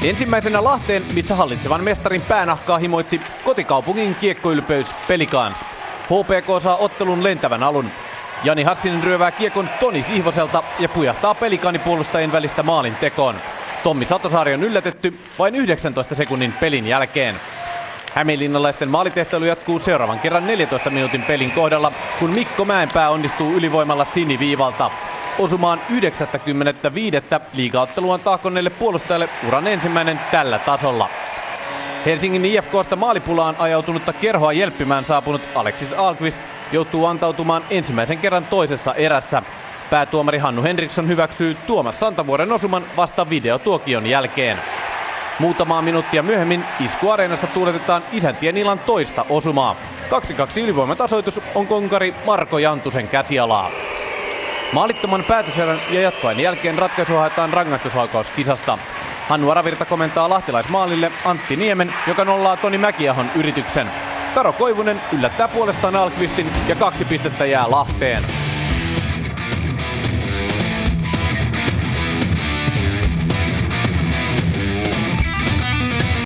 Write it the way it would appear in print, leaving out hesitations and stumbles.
Ensimmäisenä Lahteen, missä hallitsevan mestarin päänahkaa himoitsi kotikaupungin kiekkoylpeys Pelicans. HPK saa ottelun lentävän alun. Jani Hassinen ryövää kiekon Toni Sihvoselta ja pujahtaa pelikaanipuolustajien välistä maalin tekoon. Tommi Satosaari on yllätetty vain 19 sekunnin pelin jälkeen. Hämeenlinnalaisten maalitehtailu jatkuu seuraavan kerran 14 minuutin pelin kohdalla, kun Mikko Mäenpää onnistuu ylivoimalla siniviivalta. Osumaan 95. liigaotteluaan tahkonneelle puolustajalle uran ensimmäinen tällä tasolla. Helsingin IFK:sta maalipulaan ajautunutta kerhoa jelppimään saapunut Alexis Ahlqvist joutuu antautumaan ensimmäisen kerran toisessa erässä. Päätuomari Hannu Henriksson hyväksyy Tuomas Santavuoren osuman vasta videotuokion jälkeen. Muutamaa minuuttia myöhemmin Isku-areenassa tuuletetaan isäntien illan toista osumaa. 2-2 ylivoimatasoitus on konkari Marko Jantusen käsialaa. Maalittoman päätöserän ja jatkoajan jälkeen ratkaisu haetaan rangaistuslaukauskisasta. Hannu Aravirta komentaa lahtilaismaalille Antti Niemen, joka nollaa Toni Mäkiahon yrityksen. Taro Koivunen yllättää puolestaan Ahlqvistin ja 2 pistettä jää Lahteen.